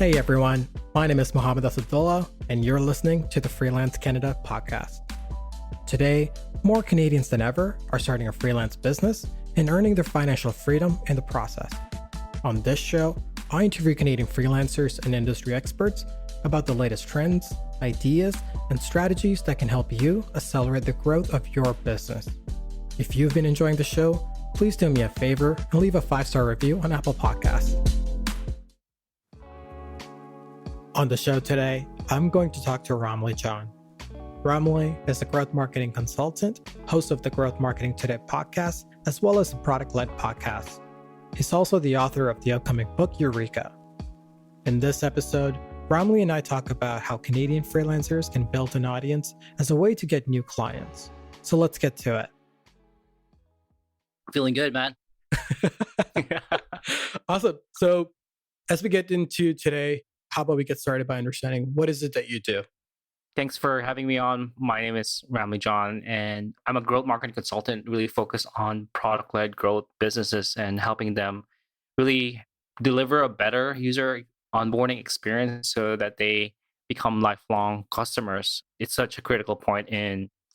Hey everyone, my name is Mohammed Asadullah, and you're listening to the Freelance Canada podcast. Today, more Canadians than ever are starting a freelance business and earning their financial freedom in the process. On this show, I interview Canadian freelancers and industry experts about the latest trends, ideas, and strategies that can help you accelerate the growth of your business. If you've been enjoying the show, please do me a favor and leave a 5-star review on Apple Podcasts. On the show today, I'm going to talk to Ramli John. Ramli is a growth marketing consultant, host of the Growth Marketing Today podcast, as well as a product-led podcast. He's also the author of the upcoming book, Eureka. In this episode, Ramli and I talk about how Canadian freelancers can build an audience as a way to get new clients. So let's get to it. Feeling good, man. Awesome. So as we get into today, how about we get started by understanding what is it that you do? Thanks for having me on. My name is Ramli John, and I'm a growth marketing consultant, really focused on product-led growth businesses and helping them really deliver a better user onboarding experience so that they become lifelong customers. It's such a critical point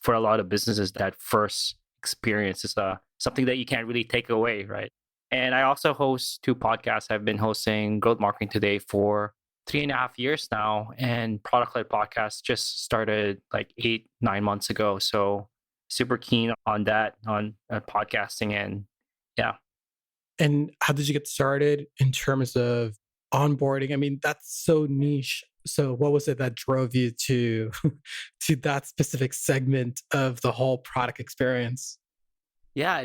for a lot of businesses. That first experience is something that you can't really take away, right? And I also host 2 podcasts. I've been hosting Growth Marketing Today for 3.5 years now, and product-led podcast just started like 8-9 months ago. So super keen on that, on podcasting, and yeah. And how did you get started in terms of onboarding? I mean, that's so niche. So what was it that drove you to that specific segment of the whole product experience? Yeah,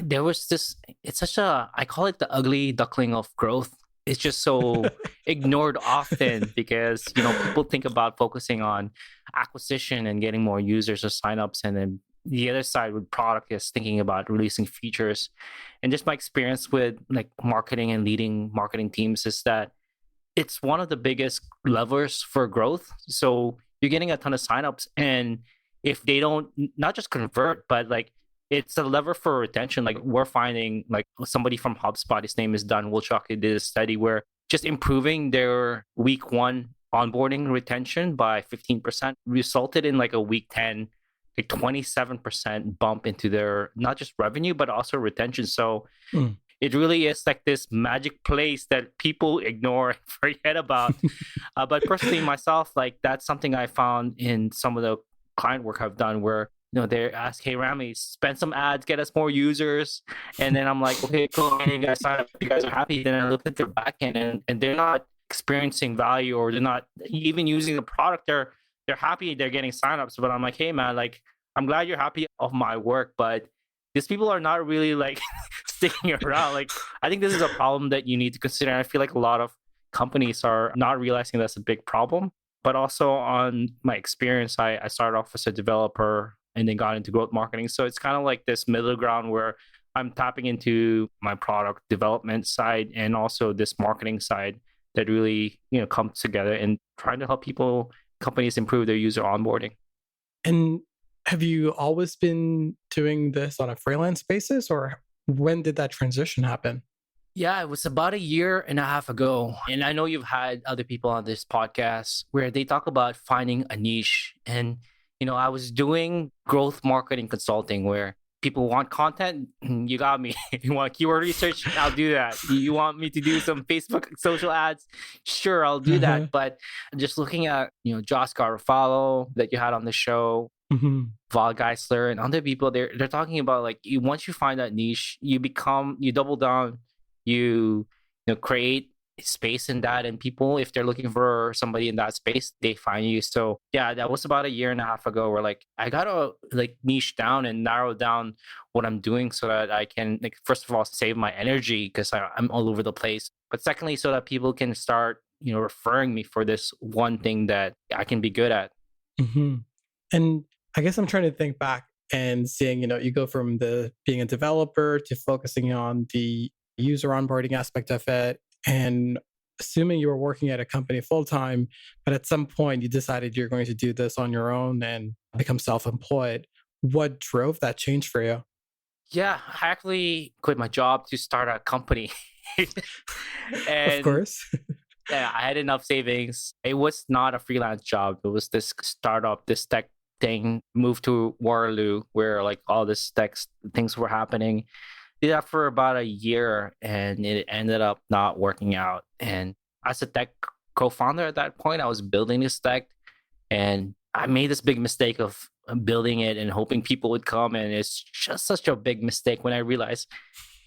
there was this, I call it the ugly duckling of growth. It's just so ignored often because, people think about focusing on acquisition and getting more users or signups. And then the other side with product is thinking about releasing features. And just my experience with like marketing and leading marketing teams is that it's one of the biggest levers for growth. So you're getting a ton of signups, and if they don't not just convert, but like it's a lever for retention. Like we're finding, like somebody from HubSpot, his name is Dan Wilczak, he did a study where just improving their week 1 onboarding retention by 15% resulted in like a week 10, like 27% bump into their not just revenue, but also retention. So it really is like this magic place that people ignore and forget about. But personally myself, like that's something I found in some of the client work I've done where they ask, hey, Ramli, spend some ads, get us more users. And then I'm like, okay, cool. And you guys sign up. You guys are happy. Then I look at their backend and they're not experiencing value, or they're not even using the product. They're happy. They're getting signups. But I'm like, hey, man, like, I'm glad you're happy of my work, but these people are not really like sticking around. Like, I think this is a problem that you need to consider. And I feel like a lot of companies are not realizing that's a big problem. But also on my experience, I started off as a developer and then got into growth marketing. So it's kind of like this middle ground where I'm tapping into my product development side and also this marketing side that really, comes together and trying to help companies improve their user onboarding. And have you always been doing this on a freelance basis, or when did that transition happen? Yeah, it was about 1.5 years ago. And I know you've had other people on this podcast where they talk about finding a niche. And I was doing growth marketing consulting where people want content. You got me. You want keyword research? I'll do that. You want me to do some Facebook social ads? Sure, I'll do that. But just looking at, Josh Garofalo that you had on the show, Val Geisler and other people, they're talking about like once you find that niche, you double down, you create space in that, and people, if they're looking for somebody in that space, they find you. So yeah, that was about 1.5 years ago where like I gotta like niche down and narrow down what I'm doing so that I can, like, first of all, save my energy because I'm all over the place, but secondly so that people can start referring me for this one thing that I can be good at. And I guess I'm trying to think back and seeing, you go from being a developer to focusing on the user onboarding aspect of it, and assuming you were working at a company full-time, but at some point you decided you're going to do this on your own and become self-employed. What drove that change for you? Yeah, I actually quit my job to start a company. And, of course. Yeah, I had enough savings. It was not a freelance job. It was this startup, this tech thing. Moved to Waterloo, where like all this things were happening. Did that for about a year, and it ended up not working out. And as a tech co-founder at that point, I was building this tech, and I made this big mistake of building it and hoping people would come. And it's just such a big mistake when I realized,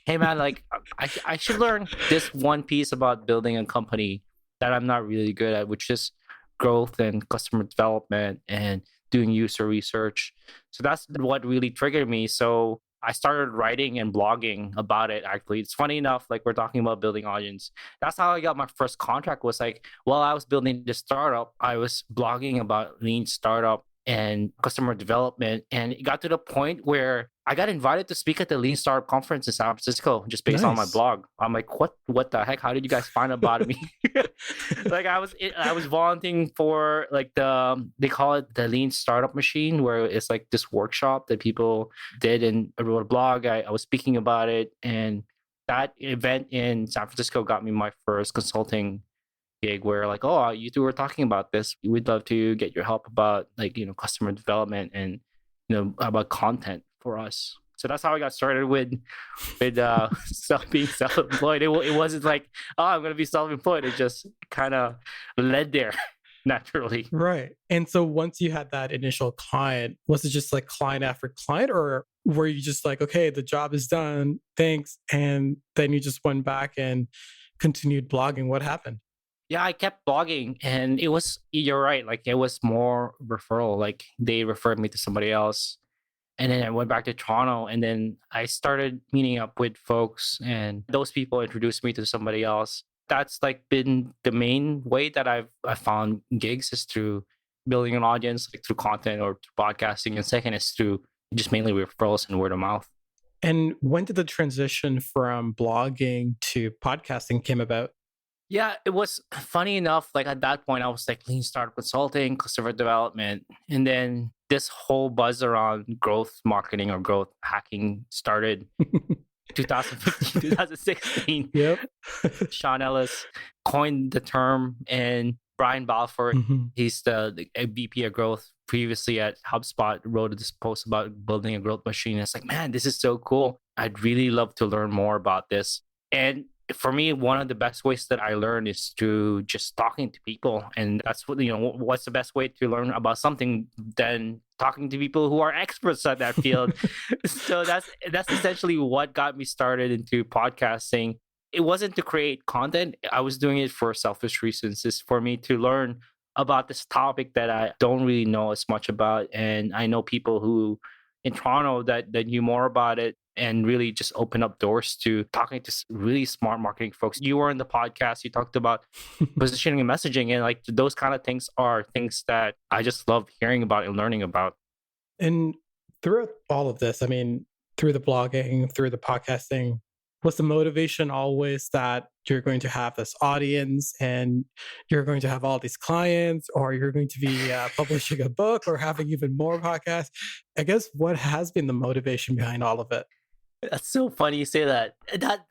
hey man, like I should learn this one piece about building a company that I'm not really good at, which is growth and customer development and doing user research. So that's what really triggered me. So I started writing and blogging about it. Actually, it's funny enough, like we're talking about building audience. That's how I got my first contract. Was like while I was building this startup, I was blogging about lean startup and customer development, and it got to the point where I got invited to speak at the Lean Startup conference in San Francisco just based on my Nice. blog. I'm like, what the heck? How did you guys find about me? Like I was volunteering for like they call it the Lean Startup Machine, where it's like this workshop that people did, and I wrote a blog. I was speaking about it, and that event in San Francisco got me my first consulting gig, where like, oh, you two were talking about this, we'd love to get your help about like, customer development and about content for us. So that's how I got started with being self-employed. It wasn't like, oh, I'm gonna be self-employed. It just kind of led there naturally. Right. And so once you had that initial client, was it just like client after client, or were you just like, okay, the job is done, thanks, and then you just went back and continued blogging? What happened? Yeah, I kept blogging, and you're right, like it was more referral. Like they referred me to somebody else, and then I went back to Toronto, and then I started meeting up with folks, and those people introduced me to somebody else. That's like been the main way that I found gigs, is through building an audience, like through content or through podcasting. And second is through just mainly referrals and word of mouth. And when did the transition from blogging to podcasting came about? Yeah, it was funny enough. Like at that point, I was like lean startup consulting, customer development. And then this whole buzz around growth marketing or growth hacking started 2015, 2016. Yep. Sean Ellis coined the term, and Brian Balfour, Mhm. he's the VP of growth previously at HubSpot, wrote this post about building a growth machine. It's like, man, this is so cool. I'd really love to learn more about this. And for me, one of the best ways that I learn is through just talking to people. And that's what's the best way to learn about something than talking to people who are experts at that field. So that's essentially what got me started into podcasting. It wasn't to create content. I was doing it for selfish reasons. It's for me to learn about this topic that I don't really know as much about. And I know people who in Toronto that knew more about it, and really just open up doors to talking to really smart marketing folks. You were in the podcast, you talked about positioning and messaging, and like those kind of things are things that I just love hearing about and learning about. And throughout all of this, I mean, through the blogging, through the podcasting, was the motivation always that you're going to have this audience and you're going to have all these clients, or you're going to be publishing a book or having even more podcasts? I guess what has been the motivation behind all of it? That's so funny you say that. That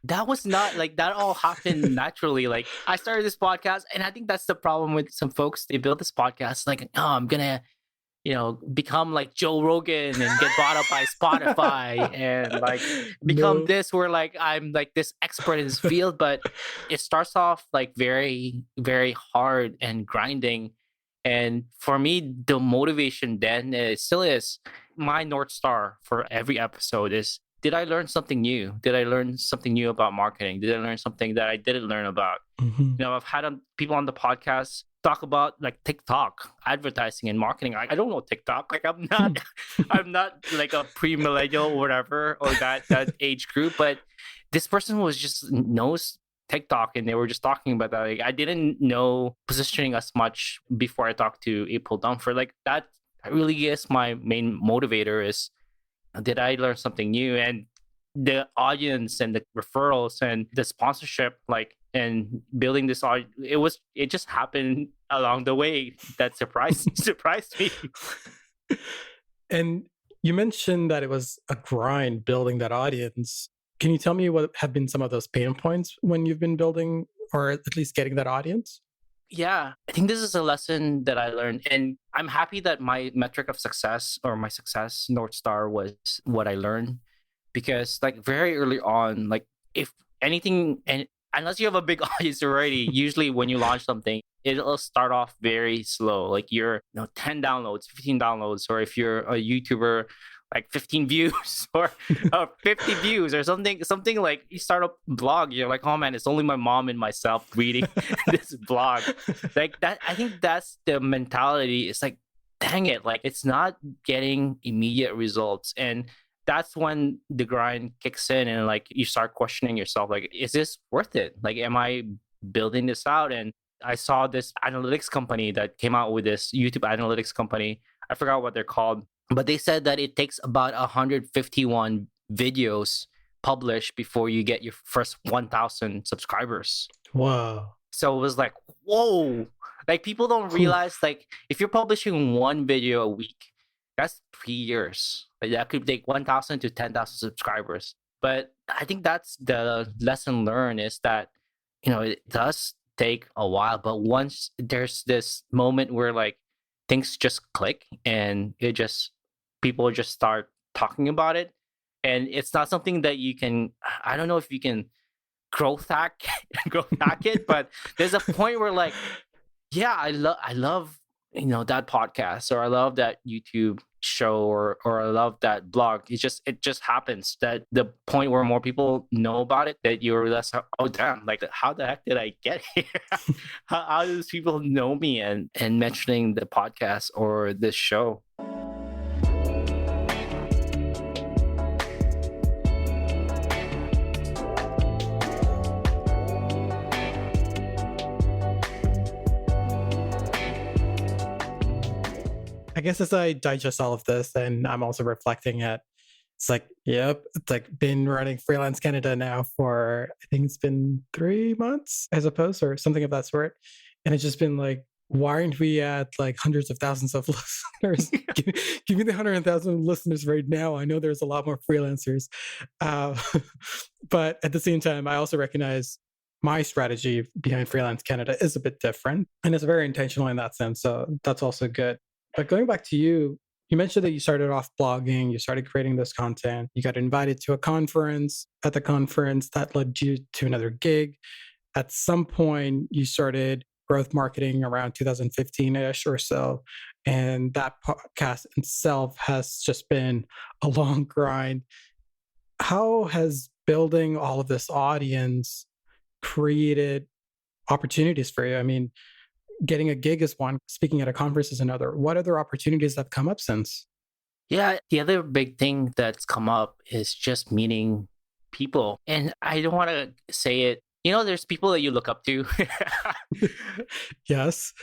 that was not like that all happened naturally. Like I started this podcast, and I think that's the problem with some folks. They build this podcast like, oh, I'm gonna become like Joe Rogan and get bought up by Spotify and like become No. this, where like I'm like this expert in this field. But it starts off like very, very hard and grinding. And for me, the motivation then, it still is, my North Star for every episode is, did I learn something new? Did I learn something new about marketing? Did I learn something that I didn't learn about? Mhm. I've had people on the podcast talk about like TikTok advertising and marketing. I don't know TikTok. Like I'm not like a pre-millennial or whatever, or that age group. But this person was just knows TikTok, and they were just talking about that. Like I didn't know positioning as much before I talked to April Dunford. Like that really is my main motivator, is did I learn something new? And the audience and the referrals and the sponsorship, like, and building this audience, it just happened along the way that surprised me. And you mentioned that it was a grind building that audience. Can you tell me what have been some of those pain points when you've been building or at least getting that audience? Yeah, I think this is a lesson that I learned. And I'm happy that my metric of success, or my success North Star, was what I learned. Because like very early on, like if anything, and unless you have a big audience already, usually when you launch something, it'll start off very slow. Like you're, 10 downloads, 15 downloads, or if you're a YouTuber, like 15 views or 50 views or something like you start a blog, you're like, oh man, it's only my mom and myself reading this blog. Like that, I think that's the mentality. It's like, dang it, like it's not getting immediate results. And that's when the grind kicks in and like you start questioning yourself, like, is this worth it? Like, am I building this out? And I saw this analytics company that came out with this YouTube analytics company. I forgot what they're called, but they said that it takes about 151 videos published before you get your first 1,000 subscribers. Wow. So it was like, whoa. Like people don't realize, like if you're publishing one video a week, that's 3 years. Like that could take 1,000 to 10,000 subscribers. But I think that's the lesson learned, is that, it does take a while, but once there's this moment where like things just click and people just start talking about it. And it's not something that you can, I don't know if you can growth hack it, but there's a point where like, yeah, I love that podcast, or I love that YouTube show, or I love that blog. It just happens that the point where more people know about it, that you realize, oh damn, like how the heck did I get here? how does people know me and mentioning the podcast or this show? I guess as I digest all of this, and I'm also reflecting at, it's like, yep, it's like been running Freelance Canada now for, I think it's been 3 months, I suppose, or something of that sort. And it's just been like, why aren't we at like hundreds of thousands of listeners? Give me the 100,000 listeners right now. I know there's a lot more freelancers. Uh, but at the same time, I also recognize my strategy behind Freelance Canada is a bit different, and it's very intentional in that sense. So that's also good. But going back to you, you mentioned that you started off blogging, you started creating this content, you got invited to a conference. At the conference, that led you to another gig. At some point, you started growth marketing around 2015-ish or so. And that podcast itself has just been a long grind. How has building all of this audience created opportunities for you? I mean, getting a gig is one, speaking at a conference is another. What other opportunities have come up since? Yeah, the other big thing that's come up is just meeting people. And I don't want to say it, there's people that you look up to. Yes.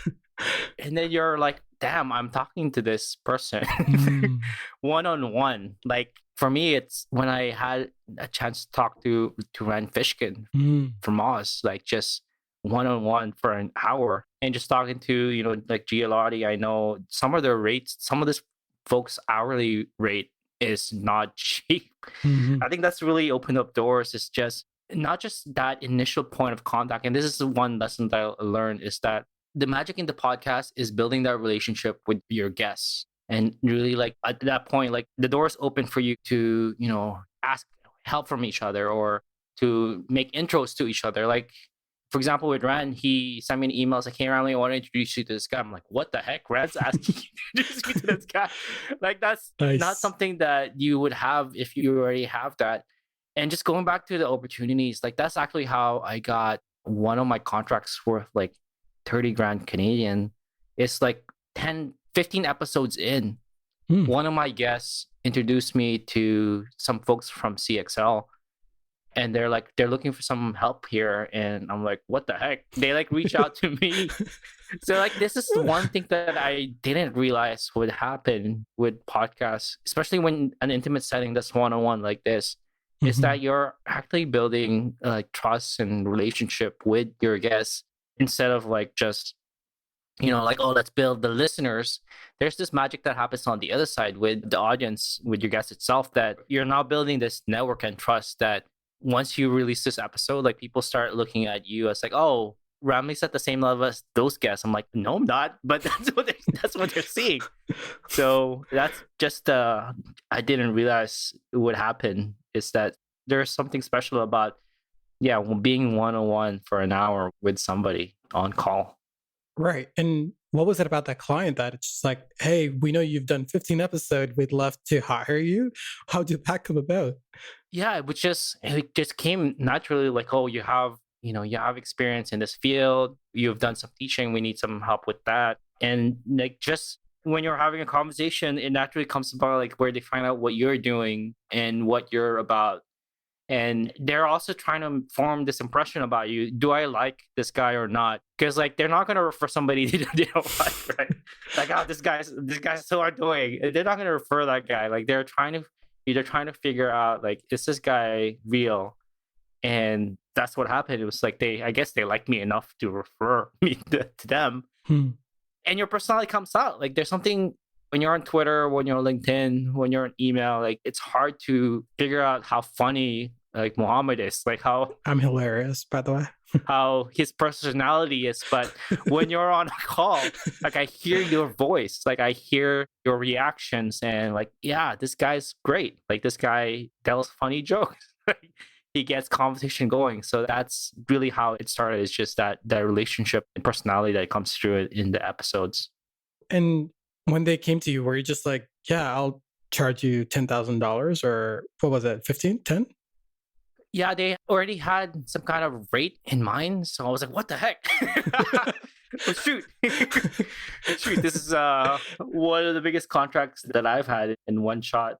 And then you're like, damn, I'm talking to this person one-on-one. Like for me, it's when I had a chance to talk to Rand Fishkin from Oz, like just one-on-one for an hour, and just talking to, like Gialotti. I know some of their rates, some of this folks' hourly rate is not cheap. I think that's really opened up doors. It's just not just that initial point of contact. And this is the one lesson that I learned, is that the magic in the podcast is building that relationship with your guests. And really, like at that point, like the doors open for you to, ask help from each other, or to make intros to each other. Like, for example, with Rand, he sent me an email like, hey, Ramli, I want to introduce you to this guy. I'm like, what the heck? Rand's asking you to introduce me to this guy. Like, that's Nice. not something that you would have if you already have that. And just going back to the opportunities, like that's actually how I got one of my contracts worth like 30 grand Canadian. It's like 15 episodes in. One of my guests introduced me to some folks from CXL. And they're looking for some help here. And I'm like, what the heck? They like reach out to me. So like, this is one thing that I didn't realize would happen with podcasts, especially when an intimate setting that's one-on-one like this, is that you're actually building like trust and relationship with your guests, instead of like just, like, oh, let's build the listeners. There's this magic that happens on the other side with the audience, with your guests itself, that you're now building this network and trust that once you release this episode, like people start looking at you as like, oh, Ramli's at the same level as those guests. I'm like, no, I'm not, but that's what they're seeing. So that's just I didn't realize it would happen. Is that there's something special about being 1-on-1 for an hour with somebody on call. Right. And what was it about that client that it's just like, hey, we know you've done 15 episodes. We'd love to hire you. How did that come about? Yeah, it just came naturally. Like, oh, you have experience in this field. You've done some teaching. We need some help with that. And like, just when you're having a conversation, it naturally comes about like where they find out what you're doing and what you're about. And they're also trying to form this impression about you. Do I like this guy or not? Because like they're not gonna refer somebody they don't like, right? Like, oh, this guy's so annoying. They're not gonna refer that guy. Like they're trying to figure out like, is this guy real? And that's what happened. It was like I guess they liked me enough to refer me to them. And your personality comes out. Like there's something when you're on Twitter, when you're on LinkedIn, when you're on email, like it's hard to figure out how funny like Muhammad is, like how I'm hilarious, by the way. how his personality is. But when you're on a call, like I hear your voice, like I hear your reactions, and like, yeah, this guy's great. Like this guy tells funny jokes. He gets conversation going. So that's really how it started. It's just that relationship and personality that comes through it in the episodes. And when they came to you, were you just like, yeah, I'll charge you $10,000, or what was it, 15, 10? Yeah, they already had some kind of rate in mind. So I was like, what the heck? Oh, shoot. Shoot, this is one of the biggest contracts that I've had in one shot.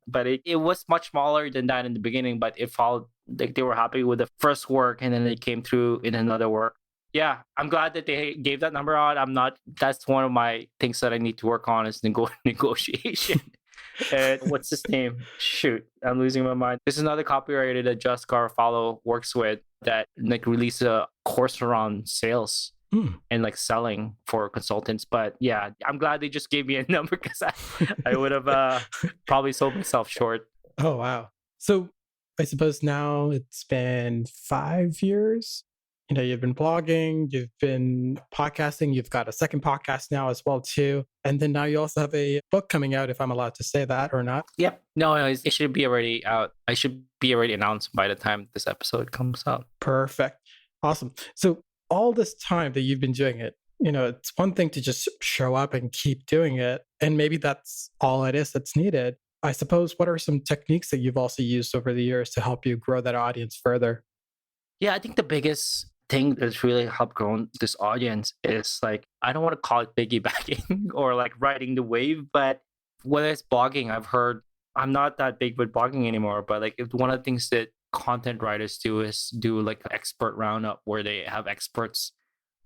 But it was much smaller than that in the beginning, but it followed, like they were happy with the first work and then they came through in another work. Yeah, I'm glad that they gave that number out. That's one of my things that I need to work on is negotiation. And what's his name? Shoot, I'm losing my mind. There's another copywriter that Just Garofalo works with that like released a course around sales and like selling for consultants. But yeah, I'm glad they just gave me a number because I would have probably sold myself short. Oh, wow. So I suppose now it's been 5 years. You know, you've been blogging, you've been podcasting, you've got a second podcast now as well too. And then now you also have a book coming out, if I'm allowed to say that or not. Yep. No, it should be already out. I should be already announced by the time this episode comes out. Perfect. Awesome. So all this time that you've been doing it, you know, it's one thing to just show up and keep doing it. And maybe that's all it is that's needed. I suppose, what are some techniques that you've also used over the years to help you grow that audience further? Yeah, I think the biggest thing that's really helped grow this audience is like, I don't want to call it piggybacking or like riding the wave, but whether it's blogging, I've heard, I'm not that big with blogging anymore, but like one of the things that content writers do is do like an expert roundup where they have experts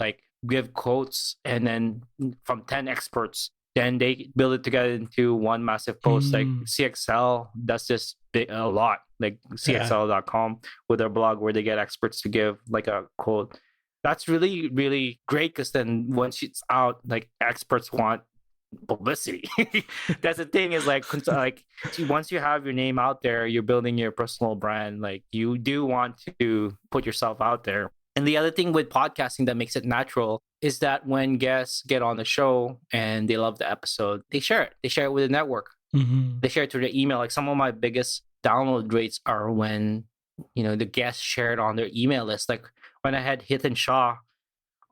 like give quotes, and then from 10 experts, then they build it together into one massive post. Like CXL does this a lot, like cxl.com with their blog where they get experts to give like a quote. That's really, really great because then once it's out, like experts want publicity. That's the thing is like once you have your name out there, you're building your personal brand. Like you do want to put yourself out there. And the other thing with podcasting that makes it natural is that when guests get on the show and they love the episode, they share it. They share it with the network. They share it through their email. Like some of my biggest download rates are when, you know, the guests share it on their email list. Like when I had Hiten Shah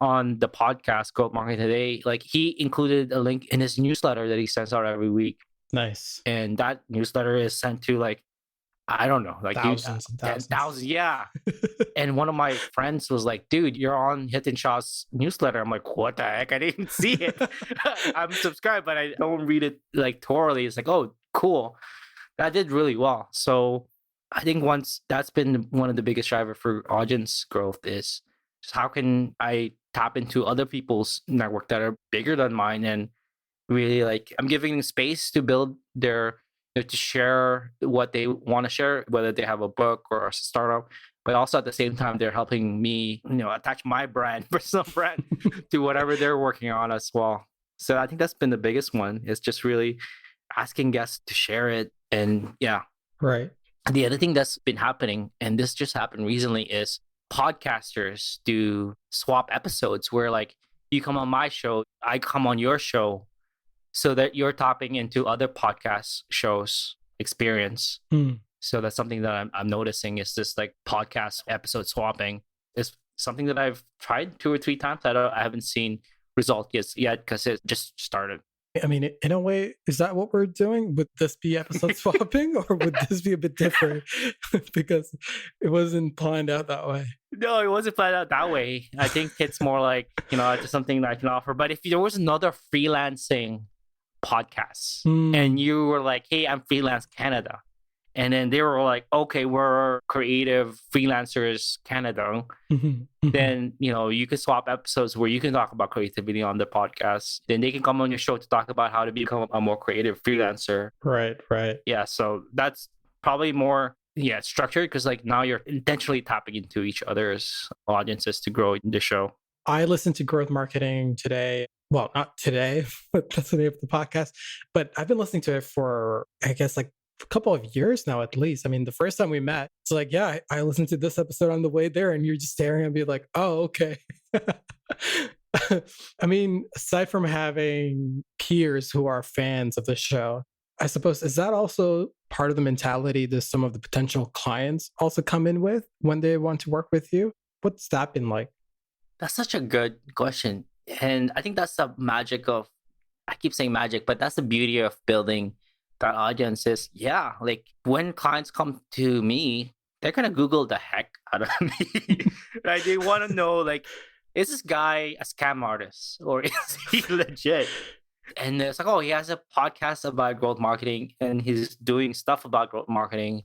on the podcast, Growth Marketing Today, like he included a link in his newsletter that he sends out every week. Nice. And that newsletter is sent to like, I don't know, like thousands and thousands. 10,000, yeah. And one of my friends was like, dude, you're on Hiten Shah's newsletter. I'm like, what the heck? I didn't see it. I'm subscribed, but I don't read it like thoroughly. It's like, oh, cool. That did really well. So I think once that's been one of the biggest driver for audience growth is just how can I tap into other people's network that are bigger than mine, and really like I'm giving them space to build their, to share what they want to share, whether they have a book or a startup, but also at the same time, they're helping me, you know, attach my brand, personal brand to whatever they're working on as well. So I think that's been the biggest one. It's just really asking guests to share it. And yeah. Right. The other thing that's been happening, and this just happened recently, is podcasters do swap episodes where like you come on my show, I come on your show, so that you're tapping into other podcast shows experience. Hmm. So that's something that I'm noticing is this like podcast episode swapping is something that I've tried 2 or 3 times. I haven't seen results yet because it just started. I mean, in a way, is that what we're doing? Would this be episode swapping or would this be a bit different? Because it wasn't planned out that way. No, it wasn't planned out that way. I think it's more like, just something that I can offer. But if there was another freelancing podcast and you were like, hey, I'm Freelance Canada. And then they were like, okay, we're creative freelancers Canada. Then, you can swap episodes where you can talk about creativity on the podcast. Then they can come on your show to talk about how to become a more creative freelancer. Right. Yeah. So that's probably more, structured because like now you're intentionally tapping into each other's audiences to grow the show. I listened to Growth Marketing today. Well, not today, but that's the name of the podcast. But I've been listening to it for, I guess, like a couple of years now, at least. I mean, the first time we met, it's like, yeah, I listened to this episode on the way there, and you're just staring at me like, oh, okay. I mean, aside from having peers who are fans of the show, I suppose, is that also part of the mentality that some of the potential clients also come in with when they want to work with you? What's that been like? That's such a good question. And I think that's the magic of, I keep saying magic, but that's the beauty of building that audience is, like when clients come to me, they're going to Google the heck out of me. Right? They want to know, like, is this guy a scam artist or is he legit? And it's like, oh, he has a podcast about growth marketing and he's doing stuff about growth marketing.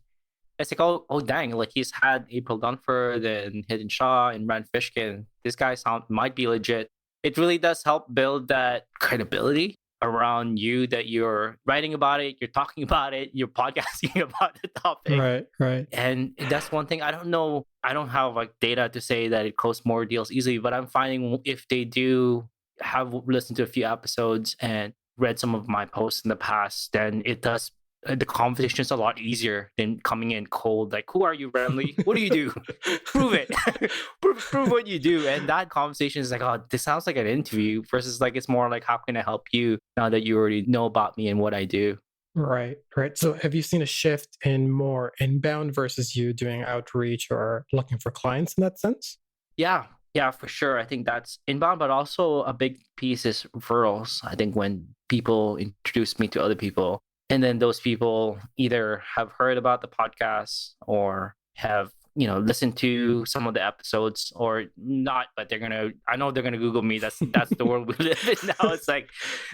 It's like, oh, dang, like he's had April Dunford and Hidden Shaw and Rand Fishkin. This guy might be legit. It really does help build that credibility around you that you're writing about it, you're talking about it, you're podcasting about the topic. Right. And that's one thing. I don't know. I don't have like data to say that it closes more deals easily, but I'm finding if they do have listened to a few episodes and read some of my posts in the past, then it does. The conversation is a lot easier than coming in cold. Like, who are you, Ramli? What do you do? Prove it. prove what you do. And that conversation is like, oh, this sounds like an interview versus like, it's more like, how can I help you now that you already know about me and what I do? Right. So have you seen a shift in more inbound versus you doing outreach or looking for clients in that sense? Yeah, for sure. I think that's inbound, but also a big piece is referrals. I think when people introduce me to other people, and then those people either have heard about the podcast or have, listened to some of the episodes or not, but I know they're gonna Google me. That's the world we live in now. It's like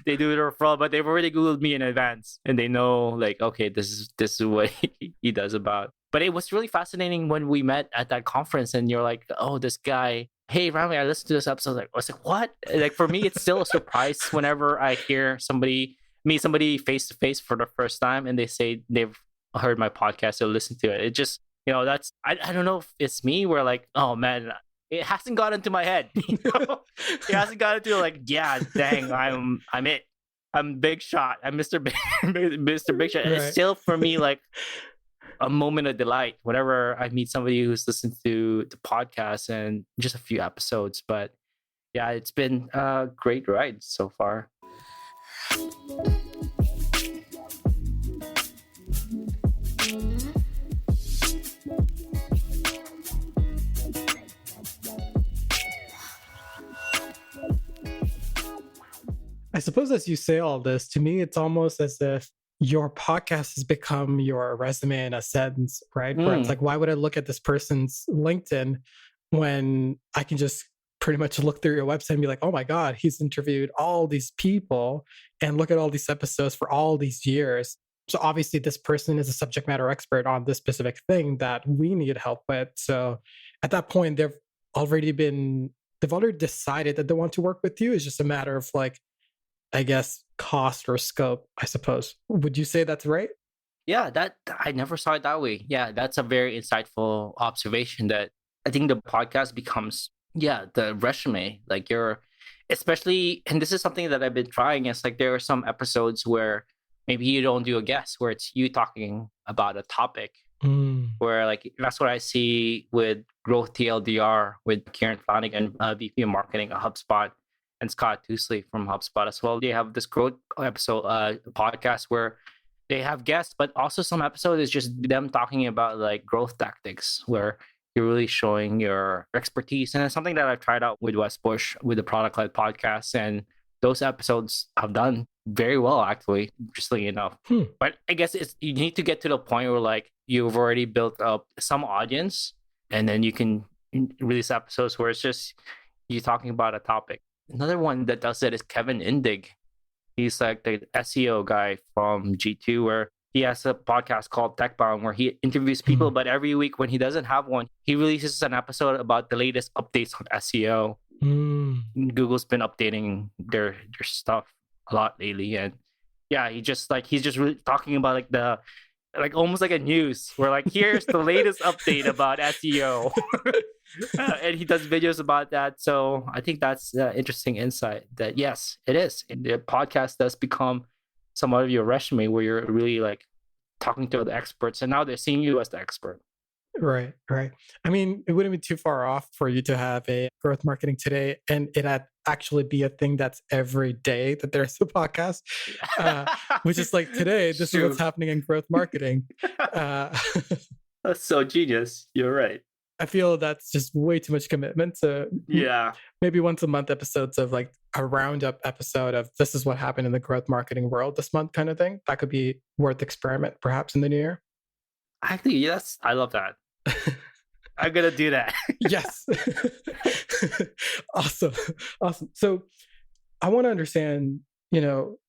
they do the referral, but they've already Googled me in advance and they know like, okay, this is what he does about. But it was really fascinating when we met at that conference and you're like, oh, this guy, hey, Ramli, I listened to this episode. I was like, what? Like for me, it's still a surprise whenever I hear meet somebody face to face for the first time and they say they've heard my podcast or listened to it. It just, that's, I don't know if it's me where like, oh man, it hasn't got into my head. It hasn't got into like, yeah, dang, I'm it. I'm big shot. I'm Mr. Mr. Big Shot. Right. It's still for me like a moment of delight whenever I meet somebody who's listened to the podcast and just a few episodes. But yeah, it's been a great ride so far. I suppose as you say all this, to me, it's almost as if your podcast has become your resume in a sense, right? Where it's like, why would I look at this person's LinkedIn when I can just pretty much look through your website and be like, oh my God, he's interviewed all these people and look at all these episodes for all these years. So obviously this person is a subject matter expert on this specific thing that we need help with. So at that point, they've already decided that they want to work with you. It's just a matter of like, I guess, cost or scope, I suppose. Would you say that's right? Yeah, that I never saw it that way. Yeah, that's a very insightful observation that I think the podcast becomes, the resume. Like especially, and this is something that I've been trying, is like there are some episodes where maybe you don't do a guest where it's you talking about a topic. Mm. Where like that's what I see with Growth TLDR with Kieran Flanagan, VP of Marketing at HubSpot, and Scott Tusley from HubSpot as well. They have this growth episode podcast where they have guests, but also some episode is just them talking about like growth tactics where you're really showing your expertise. And it's something that I've tried out with West Bush with the Product Led podcast. And those episodes have done very well, actually, interestingly enough. But I guess it's you need to get to the point where like you've already built up some audience, and then you can release episodes where it's just you talking about a topic. Another one that does it is Kevin Indig. He's like the SEO guy from G2, where he has a podcast called TechBound where he interviews people, but every week when he doesn't have one, he releases an episode about the latest updates on SEO. Google's been updating their stuff a lot lately, and yeah, he's just really talking about like the like almost like a news where like here's the latest update about SEO. And he does videos about that. So I think that's interesting insight that yes, it is. And the podcast does become somewhat of your resume where you're really like talking to the experts, and now they're seeing you as the expert. Right. I mean, it wouldn't be too far off for you to have a growth marketing today and it actually be a thing that's every day that there's a podcast, which is like today, this is what's happening in growth marketing. That's so genius. You're right. I feel that's just way too much commitment to maybe once a month episodes of like a roundup episode of this is what happened in the growth marketing world this month kind of thing. That could be worth experiment perhaps in the new year. Actually, yes. I love that. I'm going to do that. Yes. Awesome. So I want to understand,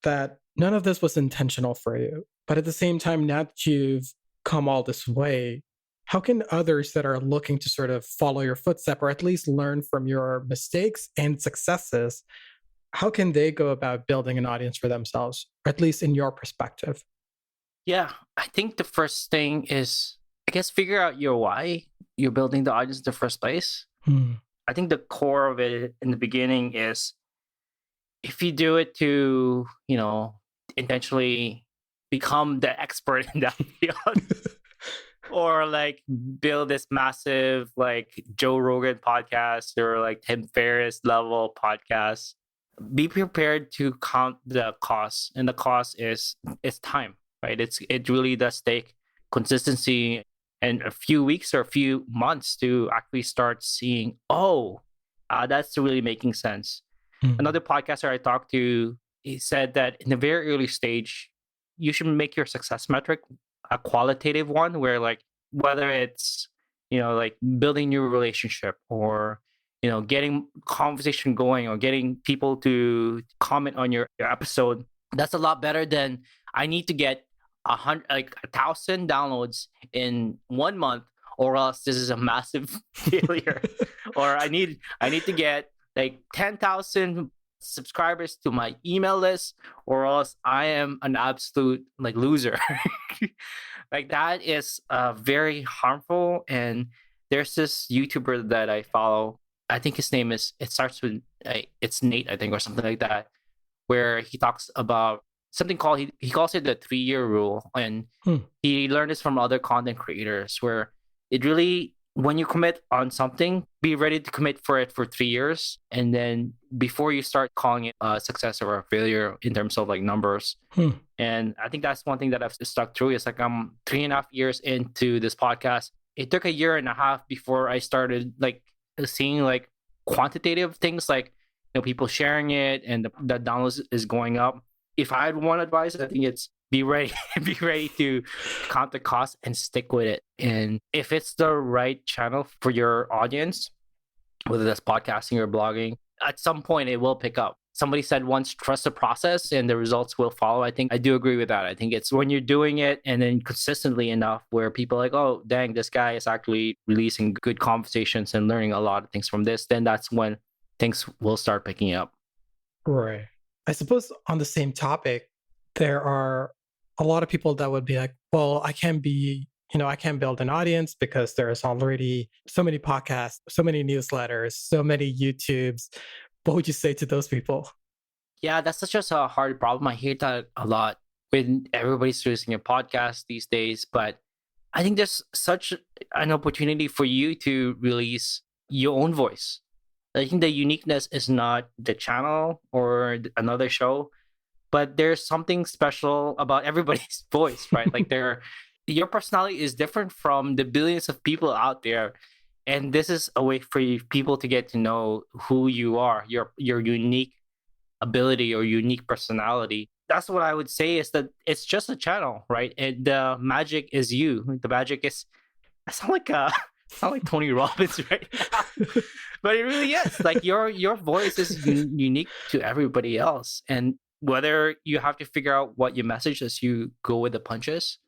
that none of this was intentional for you, but at the same time, now that you've come all this way, how can others that are looking to sort of follow your footstep or at least learn from your mistakes and successes, how can they go about building an audience for themselves, or at least in your perspective? Yeah, I think the first thing is, I guess, figure out your why you're building the audience in the first place. I think the core of it in the beginning is if you do it to, intentionally become the expert in that field or like build this massive like Joe Rogan podcast or like Tim Ferriss level podcast, be prepared to count the cost. And the cost is time, right? It really does take consistency and a few weeks or a few months to actually start seeing, that's really making sense. Another podcaster I talked to, he said that in the very early stage, you should make your success metric a qualitative one where like, whether it's, like building new relationship or, getting conversation going or getting people to comment on your episode, that's a lot better than I need to get 1,000 downloads in 1 month, or else this is a massive failure. Or I need to get like 10,000 subscribers to my email list, or else I am an absolute like loser. Like that is very harmful. And there's this YouTuber that I follow. I think his name is. It starts with it's Nate, I think, or something like that, where he talks about something called he calls it the 3-year rule, and he learned this from other content creators where it really, when you commit on something, be ready to commit for it for 3 years, and then before you start calling it a success or a failure in terms of like numbers. And I think that's one thing that I've stuck through. Is like I'm 3.5 years into this podcast. It took 1.5 years before I started like seeing like quantitative things, like people sharing it and the downloads is going up. If I had one advice, I think it's be ready to count the cost and stick with it. And if it's the right channel for your audience, whether that's podcasting or blogging, at some point it will pick up. Somebody said once, trust the process and the results will follow. I think I do agree with that. I think it's when you're doing it and then consistently enough where people are like, oh, dang, this guy is actually releasing good conversations and learning a lot of things from this, then that's when things will start picking up. Right. I suppose on the same topic, there are a lot of people that would be like, well, I can't build an audience because there's already so many podcasts, so many newsletters, so many YouTubes. What would you say to those people? Yeah, that's such a hard problem. I hear that a lot when everybody's releasing a podcast these days. But I think there's such an opportunity for you to release your own voice. I think the uniqueness is not the channel or another show, but there's something special about everybody's voice, right? Like your personality is different from the billions of people out there. And this is a way for people to get to know who you are, your unique ability or unique personality. That's what I would say, is that it's just a channel, right? And the magic is you. The magic is, I sound like Tony Robbins right now. But it really is. Like your voice is unique to everybody else. And whether you have to figure out what your message as you go with the punches,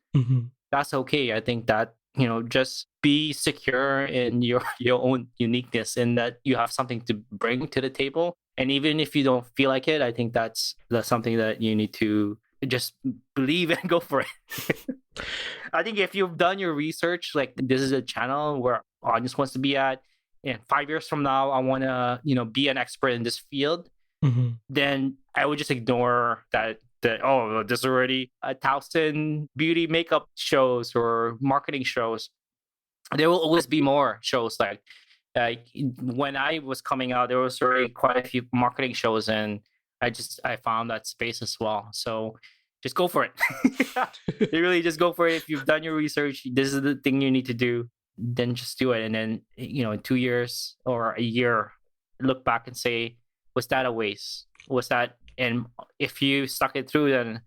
that's okay. I think that, just be secure in your own uniqueness, and that you have something to bring to the table. And even if you don't feel like it, I think that's something that you need to just believe and go for it. I think if you've done your research, like this is a channel where audience wants to be at, and 5 years from now, I want to, be an expert in this field, then I would just ignore that, there's already 1,000 beauty makeup shows or marketing shows. There will always be more shows. Like when I was coming out, there was already quite a few marketing shows, and I found that space as well. So just go for it. You really just go for it. If you've done your research, this is the thing you need to do, then just do it. And then, in 2 years or a year, look back and say, was that a waste? Was that, and if you stuck it through, then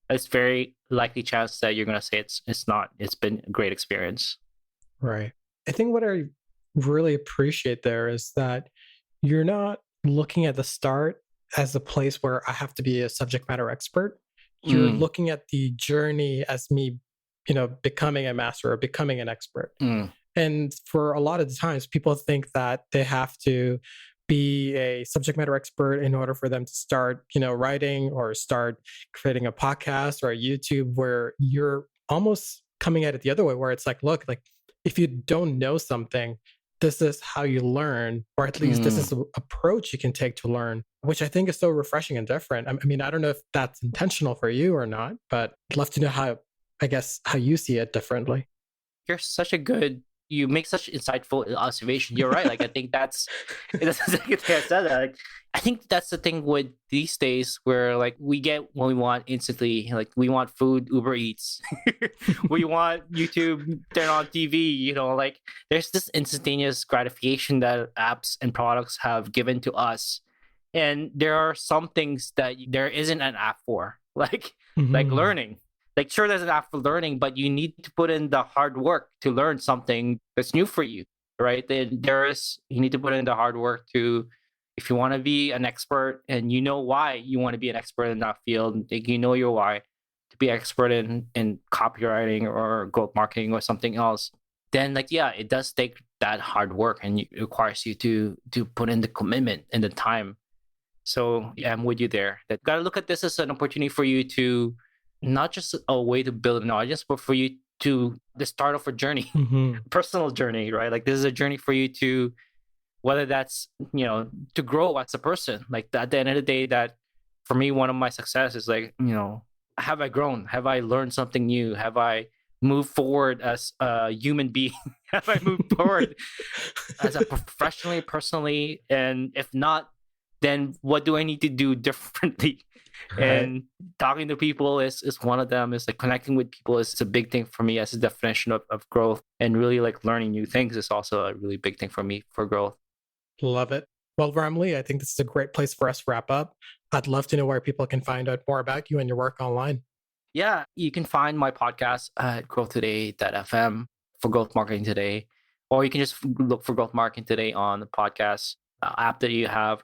it's very likely chance that you're going to say it's not. It's been a great experience. Right. I think what I really appreciate there is that you're not looking at the start as a place where I have to be a subject matter expert. You're looking at the journey as me, becoming a master or becoming an expert. And for a lot of the times, people think that they have to be a subject matter expert in order for them to start, writing or start creating a podcast or a YouTube, where you're almost coming at it the other way, where it's like, look, like if you don't know something, this is how you learn, or at least this is the approach you can take to learn, which I think is so refreshing and different. I mean, I don't know if that's intentional for you or not, but I'd love to know how you see it differently. You make such insightful observation. You're right. Like, I think that's the second thing I said that. Like, I think that's the thing with these days, where like we get what we want instantly. Like we want food, Uber Eats. We want YouTube, turn on TV. Like there's this instantaneous gratification that apps and products have given to us. And there are some things that there isn't an app for, like learning. Like, sure, there's an app for learning, but you need to put in the hard work to learn something that's new for you, right? You need to put in the hard work if you want to be an expert and you know why you want to be an expert in that field, like you know your why, to be expert in copywriting or growth marketing or something else, then like, yeah, it does take that hard work, and it requires you to put in the commitment and the time. So yeah, I'm with you there. That got to look at this as an opportunity for you to, not just a way to build an audience, but for you to the start of a journey, personal journey, right? Like this is a journey for you to, whether that's, to grow as a person. Like at the end of the day, that for me, one of my success is like, have I grown? Have I learned something new? Have I moved forward as a human being? Have I moved forward as a professionally, personally? And if not, then what do I need to do differently? Right. And talking to people is one of them. Is like connecting with people is a big thing for me as a definition of growth. And really like learning new things is also a really big thing for me for growth. Love it. Well, Ramli, I think this is a great place for us to wrap up. I'd love to know where people can find out more about you and your work online. Yeah, you can find my podcast at growthtoday.fm for Growth Marketing Today, or you can just look for Growth Marketing Today on the podcast app that you have.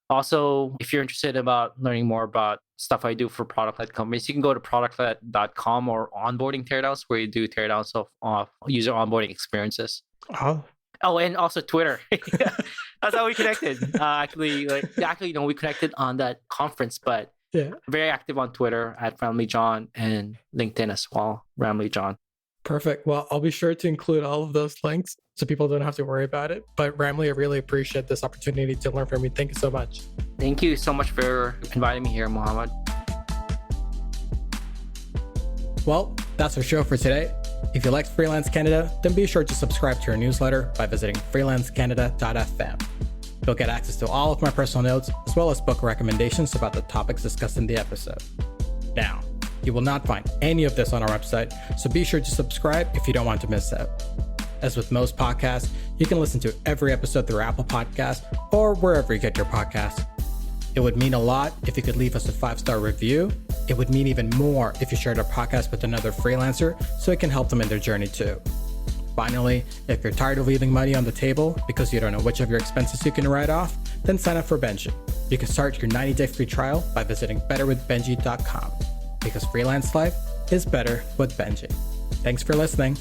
Also, if you're interested about learning more about stuff I do for product-led companies, you can go to productled.com or onboarding teardowns, where you do teardowns of user onboarding experiences. Oh, and also Twitter. That's how we connected. Actually, we connected on that conference, but very active on Twitter at Ramli John, and LinkedIn as well, Ramli John. Perfect. Well, I'll be sure to include all of those links so people don't have to worry about it. But Ramli, I really appreciate this opportunity to learn from you. Thank you so much. Thank you so much for inviting me here, Mohammed. Well, that's our show for today. If you liked Freelance Canada, then be sure to subscribe to our newsletter by visiting freelancecanada.fm. You'll get access to all of my personal notes, as well as book recommendations about the topics discussed in the episode. Now, you will not find any of this on our website, so be sure to subscribe if you don't want to miss out. As with most podcasts, you can listen to every episode through Apple Podcasts or wherever you get your podcasts. It would mean a lot if you could leave us a 5-star review. It would mean even more if you shared our podcast with another freelancer so it can help them in their journey too. Finally, if you're tired of leaving money on the table because you don't know which of your expenses you can write off, then sign up for Benji. You can start your 90-day free trial by visiting betterwithbenji.com, because freelance life is better with Benji. Thanks for listening.